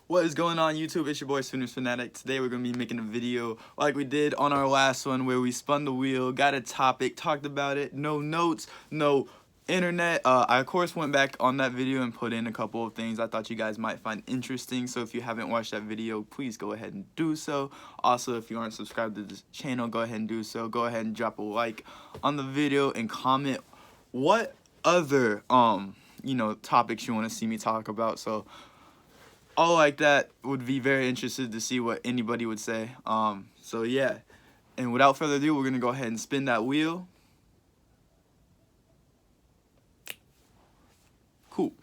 What is going on, YouTube? It's your boy Sooners Fanatic. Today we're going to be making a video like we did on our last one where we spun the wheel, got a topic, talked about it, no notes, no internet. I of course went back on that video and put in a couple of things I thought you guys might find interesting. So if you haven't watched that video, please go ahead and do so. Also, if you aren't subscribed to this channel, go ahead and do so. Go ahead and drop a like on the video and comment what other topics you want to see me talk about. So all like that, would be very interested to see what anybody would say. So yeah, and without further ado, we're gonna go ahead and spin that wheel. Cool.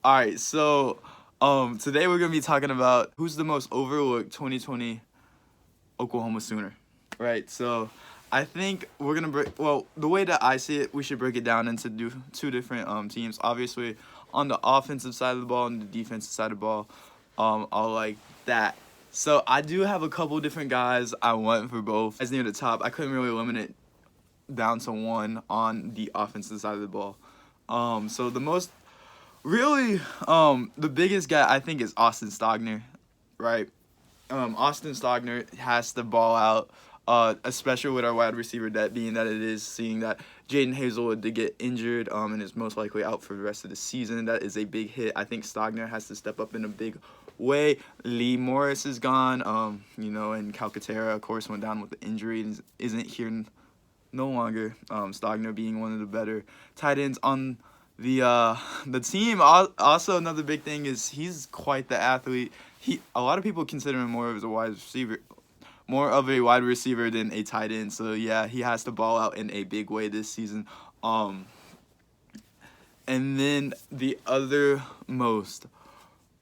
All right, so today we're gonna be talking about who's the most overlooked 2020 Oklahoma Sooner. Right. So I think we're gonna break. Well, the way that I see it, we should break it down into two different teams. Obviously, on the offensive side of the ball and the defensive side of the ball. All like that. So I do have a couple different guys I want for both. As near the top, I couldn't really limit it down to one on the offensive side of the ball. So the most, really, the biggest guy I think is Austin Stogner, right? Austin Stogner has to ball out, especially with our wide receiver depth being that it is, seeing that Jaden Hazelwood did get injured and is most likely out for the rest of the season. That is a big hit. I think Stogner has to step up in a big way. Lee Morris is gone, and Calcaterra, of course, went down with the injury and isn't here no longer. Stogner being one of the better tight ends on the team. Also, another big thing is he's quite the athlete. A lot of people consider him more of a wide receiver than a tight end. So yeah, he has to ball out in a big way this season. And then the other most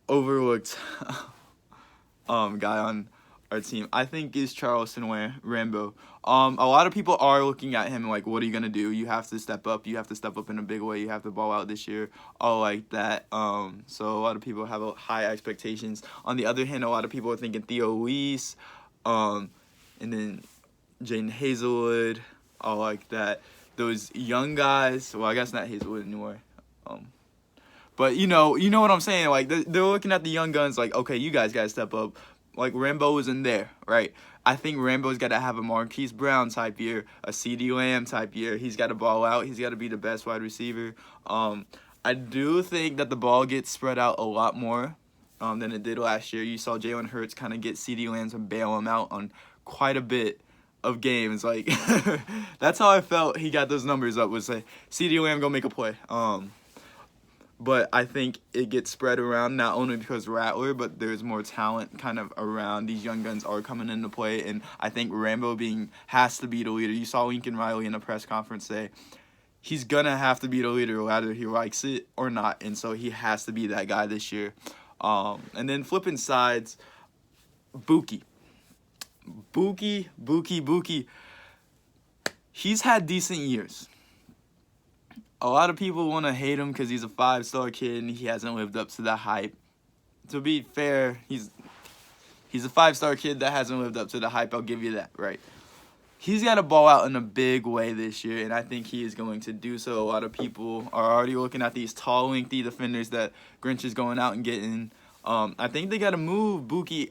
overlooked guy on our team, I think, is Charleston Rambo. A lot of people are looking at him like, what are you gonna do? You have to step up. You have to step up in a big way. You have to ball out this year. All like that. So a lot of people have high expectations. On the other hand, a lot of people are thinking Theo Weiss, and then Jaden Hazelwood. All like that. Those young guys. Well, I guess not Hazelwood anymore. But you know what I'm saying. Like they're looking at the young guns. Like, okay, you guys gotta step up. Like Rambo is in there, right? I think Rambo's got to have a Marquise Brown type year, a CeeDee Lamb type year. He's got to ball out. He's got to be the best wide receiver. I do think that the ball gets spread out a lot more than it did last year. You saw Jalen Hurts kind of get CeeDee Lamb and bail him out on quite a bit of games. Like that's how I felt he got those numbers up, was like CeeDee Lamb gonna make a play. But I think it gets spread around not only because Rattler, but there's more talent kind of around. These young guns are coming into play, and I think Rambo has to be the leader. You saw Lincoln Riley in a press conference say he's gonna have to be the leader whether he likes it or not, and so he has to be that guy this year. And then flipping sides, Buki. He's had decent years. A lot of people want to hate him because he's a 5-star kid and he hasn't lived up to the hype. To be fair, he's a 5-star kid that hasn't lived up to the hype. I'll give you that, right? He's got to ball out in a big way this year, and I think he is going to do so. A lot of people are already looking at these tall, lengthy defenders that Grinch is going out and getting. I think they got to move Buki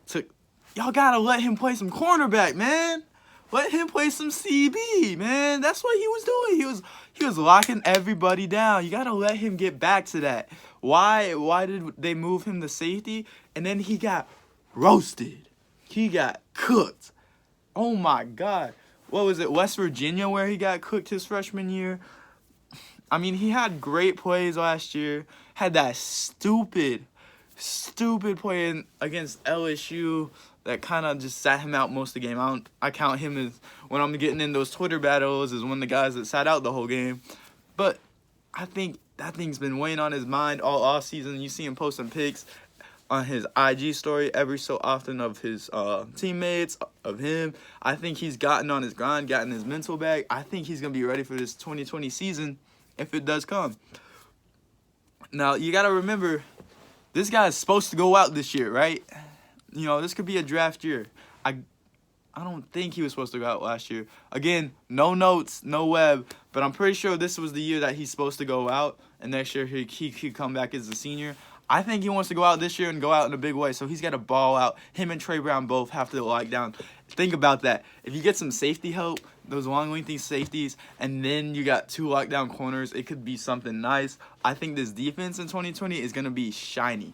to... Y'all got to let him play some cornerback, man. Let him play some CB, man. That's what he was doing. He was locking everybody down. You gotta let him get back to that. Why did they move him to safety? And then he got roasted. He got cooked. Oh my God. What was it? West Virginia where he got cooked his freshman year? I mean, he had great plays last year. Had that stupid play against LSU that kind of just sat him out most of the game. I count him as, when I'm getting in those Twitter battles, as one of the guys that sat out the whole game. But I think that thing's been weighing on his mind all offseason. You see him posting pics on his IG story every so often of his teammates, of him. I think he's gotten on his grind, gotten his mental back. I think he's going to be ready for this 2020 season if it does come. Now, you got to remember, this guy is supposed to go out this year, right? This could be a draft year. I don't think he was supposed to go out last year. Again, no notes, no web, but I'm pretty sure this was the year that he's supposed to go out, and next year he could come back as a senior. I think he wants to go out this year and go out in a big way, so he's got to ball out. Him and Trey Brown both have to lock down. Think about that. If you get some safety help, those long lengthy safeties, and then you got 2 lockdown corners, it could be something nice. I think this defense in 2020 is going to be shiny.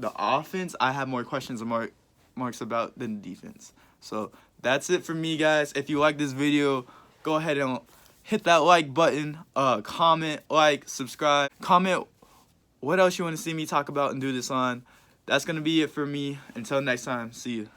The offense, I have more questions and marks about than the defense. So that's it for me, guys. If you like this video, go ahead and hit that like button, comment, like, subscribe, comment what else you want to see me talk about and do this on. That's going to be it for me. Until next time, see you.